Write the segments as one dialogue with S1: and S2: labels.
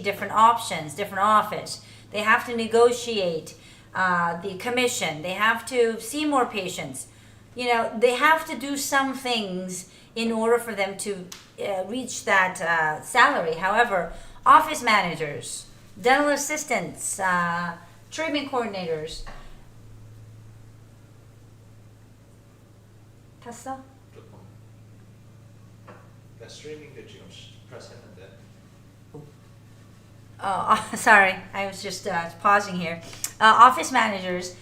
S1: different options, different office. They have to negotiate the commission. They have to see more patients. They have to do some things in order for them to reach that salary. However, office managers, dental assistants, treatment coordinators. Tessa?
S2: 조금 그러니까 스트리밍도 지금 프레스했는데
S1: Oh, sorry, I was just pausing here. Office managers,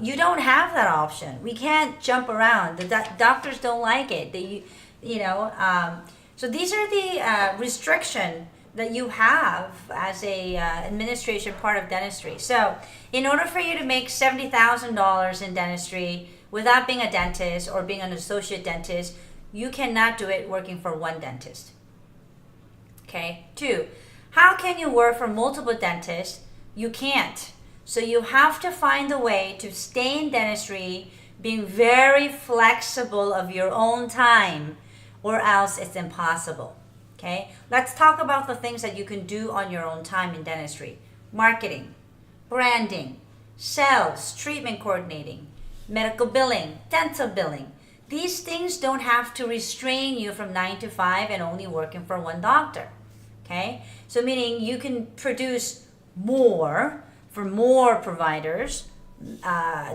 S1: you don't have that option. We can't jump around. The doctors don't like it. So these are the restriction that you have as a administration part of dentistry. So in order for you to make $70,000 in dentistry without being a dentist or being an associate dentist, you cannot do it working for one dentist. Okay. 2, how can you work for multiple dentists? You can't. So you have to find a way to stay in dentistry, being very flexible of your own time, or else it's impossible. Okay? Let's talk about the things that you can do on your own time in dentistry. Marketing, branding, sales, treatment coordinating, medical billing, dental billing. These things don't have to restrain you from 9 to 5 and only working for one doctor. Okay? So meaning you can produce more for more providers,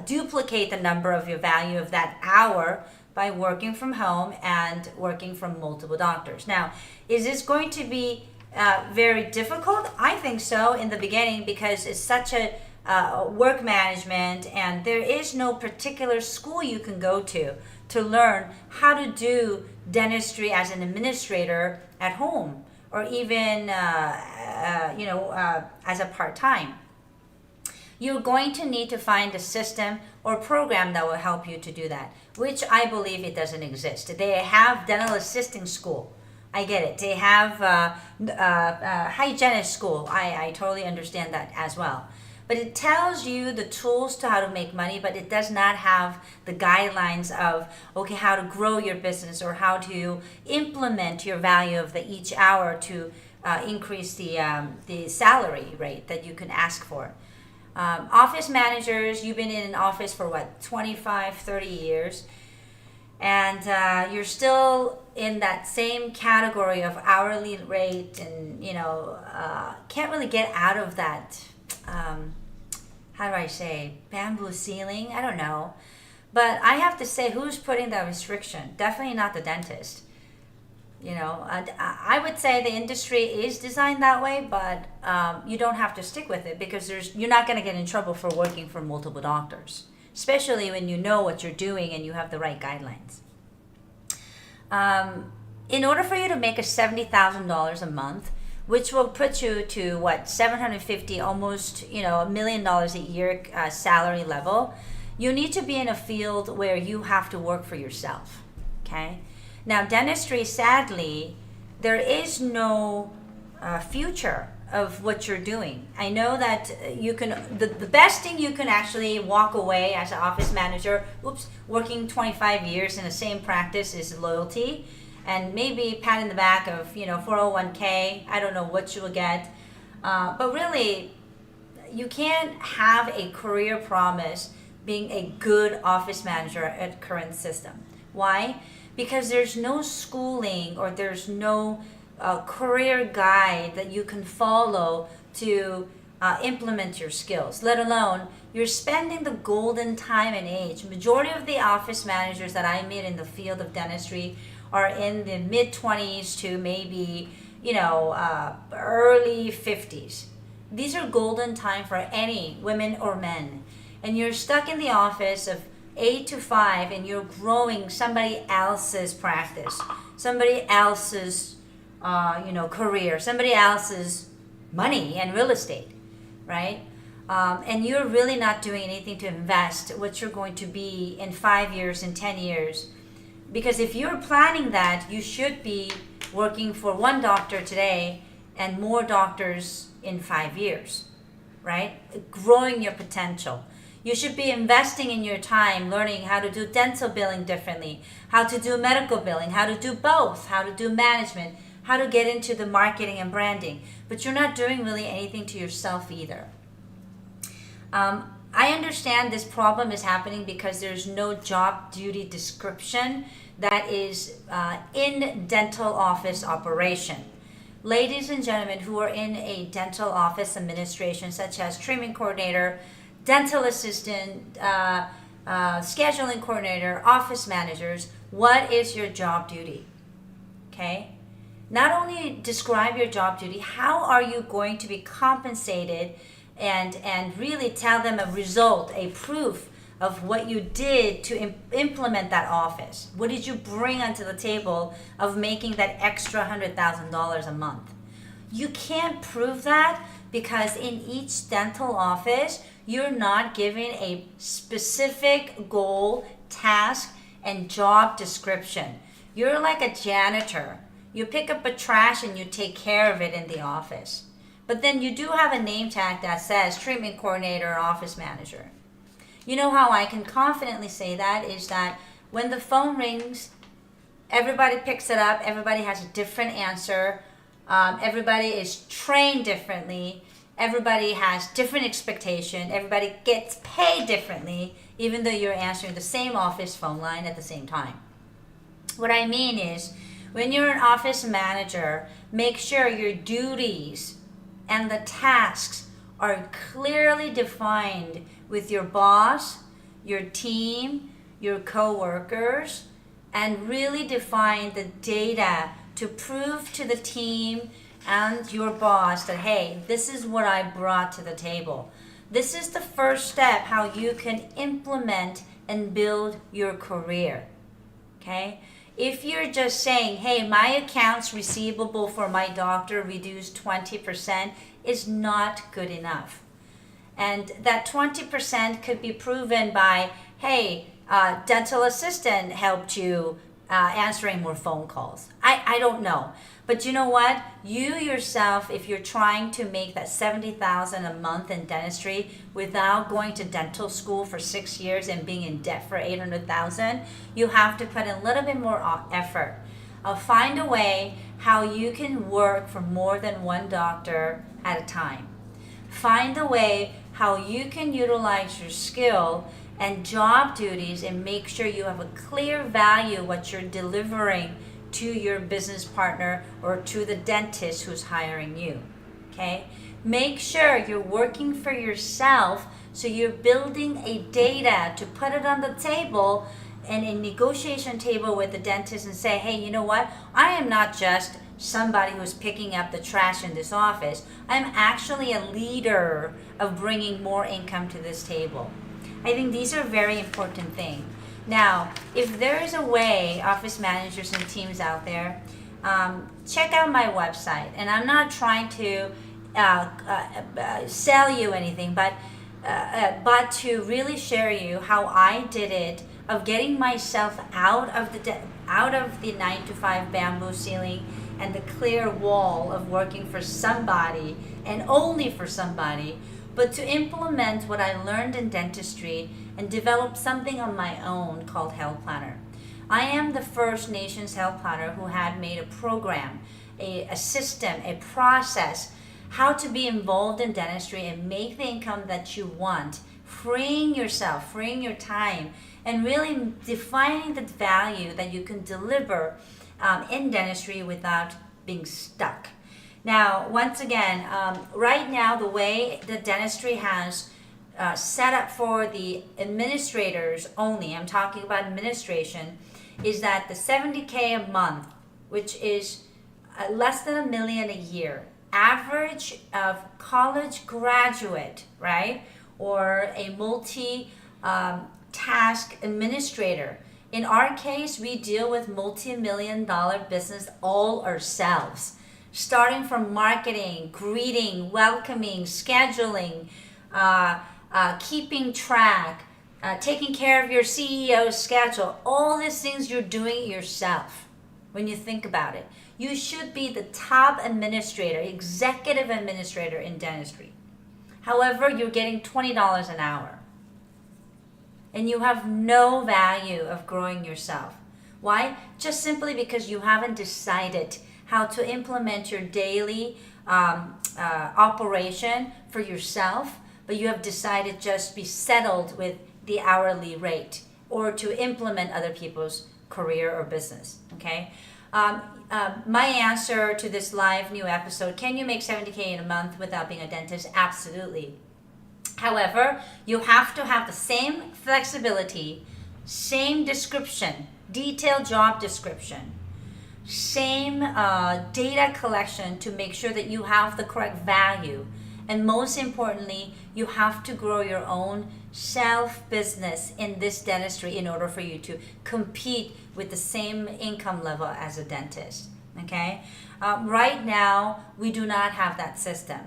S1: duplicate the number of your value of that hour by working from home and working from multiple doctors. Now, is this going to be very difficult? I think so in the beginning, because it's such a work management, and there is no particular school you can go to learn how to do dentistry as an administrator at home, or even as a part-time. You're going to need to find a system or program that will help you to do that, which I believe it doesn't exist. They have dental assisting school. I get it. They have hygienist school. I totally understand that as well. But it tells you the tools to how to make money, but it does not have the guidelines of, okay, how to grow your business or how to implement your value of each hour to increase the salary rate that you can ask for. Office managers, you've been in an office for 25, 30 years, and you're still in that same category of hourly rate, and can't really get out of that, how do I say, bamboo ceiling? I don't know. But I have to say, who's putting that restriction? Definitely not the dentist. I would say the industry is designed that way, but you don't have to stick with it, because you're not going to get in trouble for working for multiple doctors, especially when you know what you're doing and you have the right guidelines. In order for you to make a $70,000 a month, which will put you to $750, almost $1 million a year salary level, you need to be in a field where you have to work for yourself. Okay. Now, dentistry, sadly, there is no future of what you're doing. I know that you can, the best thing you can actually walk away as an office manager, working 25 years in the same practice, is loyalty, and maybe pat in the back of 401k. I don't know what you will get, but really, you can't have a career promise being a good office manager at current system. Why? Because there's no schooling, or there's no career guide that you can follow to implement your skills, let alone you're spending the golden time and age. Majority of the office managers that I meet in the field of dentistry are in the mid-20s to maybe early 50s. These are golden time for any women or men, and you're stuck in the office of 8 to 5, and you're growing somebody else's practice, somebody else's career, somebody else's money and real estate, right? And you're really not doing anything to invest what you're going to be in 5 years, in 10 years. Because if you're planning that, you should be working for one doctor today and more doctors in 5 years, right? Growing your potential. You should be investing in your time, learning how to do dental billing differently, how to do medical billing, how to do both, how to do management, how to get into the marketing and branding, but you're not doing really anything to yourself either. I understand this problem is happening because there's no job duty description that is in dental office operation. Ladies and gentlemen who are in a dental office administration, such as trimming coordinator, dental assistant, scheduling coordinator, office managers, what is your job duty? Okay? Not only describe your job duty, how are you going to be compensated and really tell them a result, a proof of what you did to implement that office. What did you bring onto the table of making that extra $100,000 a month? You can't prove that because in each dental office, you're not given a specific goal, task, and job description. You're like a janitor. You pick up a trash and you take care of it in the office. But then you do have a name tag that says treatment coordinator or office manager. You know how I can confidently say that is that when the phone rings, everybody picks it up, everybody has a different answer, everybody is trained differently, everybody has different expectation, everybody gets paid differently, even though you're answering the same office phone line at the same time. What I mean is, when you're an office manager, make sure your duties and the tasks are clearly defined with your boss, your team, your co-workers, and really define the data to prove to the team and your boss that, hey, this is what I brought to the table. This is the first step how you can implement and build your career, okay? If you're just saying, hey, my accounts receivable for my doctor reduced 20%, is not good enough. And that 20% could be proven by, hey, dental assistant helped you answering more phone calls. I don't know. But you know what? You yourself, if you're trying to make that $70,000 a month in dentistry without going to dental school for 6 years and being in debt for $800,000, you have to put in a little bit more effort. Find a way how you can work for more than one doctor at a time. Find a way how you can utilize your skill and job duties and make sure you have a clear value what you're delivering to your business partner or to the dentist who's hiring you. Okay? Make sure you're working for yourself, so you're building a data to put it on the table and a negotiation table with the dentist and say, hey, you know what? I am not just somebody who's picking up the trash in this office. I'm actually a leader of bringing more income to this table. I think these are very important things. Now, if there is a way, office managers and teams out there, check out my website. And I'm not trying to sell you anything, but to really share you how I did it, of getting myself out of the 9-to-5 bamboo ceiling and the clear wall of working for somebody and only for somebody, but to implement what I learned in dentistry and develop something on my own called Health Planner. I am the first nation's health planner who had made a program, a system, a process, how to be involved in dentistry and make the income that you want, freeing yourself, freeing your time, and really defining the value that you can deliver in dentistry without being stuck. Now, once again, right now the way the dentistry has set up for the administrators only, I'm talking about administration, is that the $70K a month, which is less than $1 million a year, average of college graduate, right, or a multi-task administrator. In our case, we deal with multi-million-dollar business all ourselves, starting from marketing, greeting, welcoming, scheduling, keeping track, taking care of your CEO's schedule. All these things you're doing yourself when you think about it. You should be the top administrator, executive administrator in dentistry. However, you're getting $20 an hour. And you have no value of growing yourself. Why? Just simply because you haven't decided how to implement your daily operation for yourself, but you have decided just be settled with the hourly rate or to implement other people's career or business. Okay. My answer to this live new episode: can you make 70K in a month without being a dentist? Absolutely. However, you have to have the same flexibility, same description, detailed job description, same data collection to make sure that you have the correct value. And most importantly, you have to grow your own self-business in this dentistry in order for you to compete with the same income level as a dentist. Okay? Right now, we do not have that system.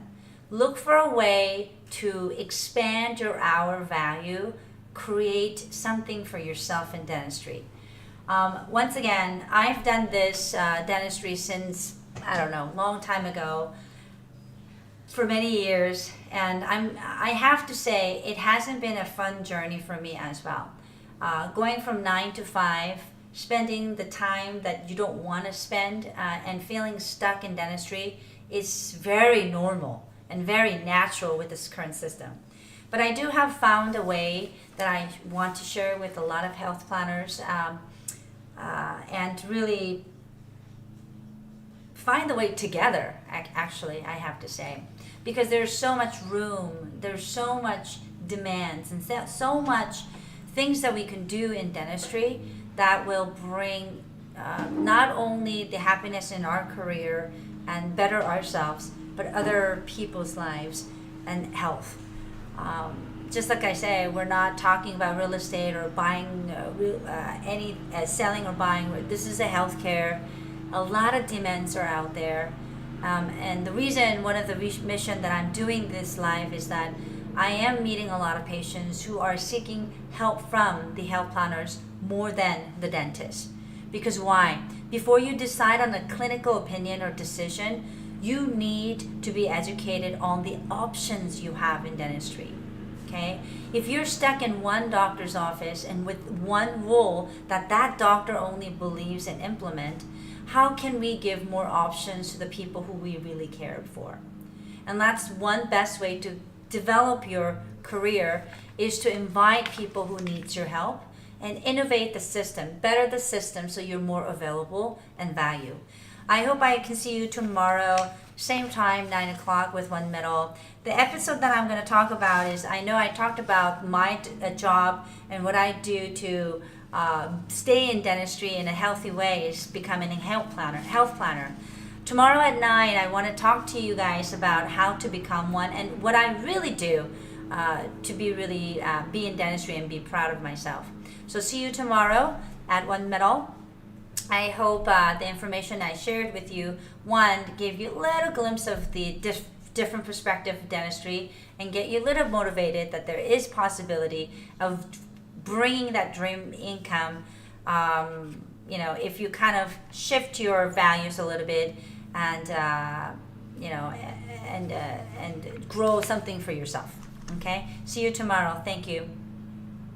S1: Look for a way to expand your hour value, create something for yourself in dentistry. Once again, I've done this dentistry since, I don't know, long time ago, for many years, and I have to say it hasn't been a fun journey for me as well. Going from 9 to 5, spending the time that you don't want to spend, and feeling stuck in dentistry is very normal and very natural with this current system. But I do have found a way that I want to share with a lot of health planners, and really find the way together, actually, I have to say. Because there's so much room, there's so much demands, and so much things that we can do in dentistry that will bring not only the happiness in our career and better ourselves, but other people's lives and health. Just like I say, we're not talking about real estate or buying selling or buying. This is a healthcare. A lot of demands are out there. And the reason, one of the mission that I'm doing this live is that I am meeting a lot of patients who are seeking help from the health planners more than the dentist. Because why? Before you decide on a clinical opinion or decision, you need to be educated on the options you have in dentistry. Okay? If you're stuck in one doctor's office and with one rule that doctor only believes and implement, how can we give more options to the people who we really care for? And that's one best way to develop your career, is to invite people who need your help and innovate the system, better the system so you're more available and value. I hope I can see you tomorrow, same time, 9 o'clock with One Metal. The episode that I'm going to talk about is, I know I talked about my job and what I do to stay in dentistry in a healthy way is becoming a health planner. Tomorrow at 9, I want to talk to you guys about how to become one and what I really do to be in dentistry and be proud of myself. So see you tomorrow at One Metal. I hope the information I shared with you, one, gave you a little glimpse of the different perspective of dentistry and get you a little motivated that there is possibility of bringing that dream income, if you kind of shift your values a little bit and grow something for yourself. Okay? See you tomorrow. Thank you.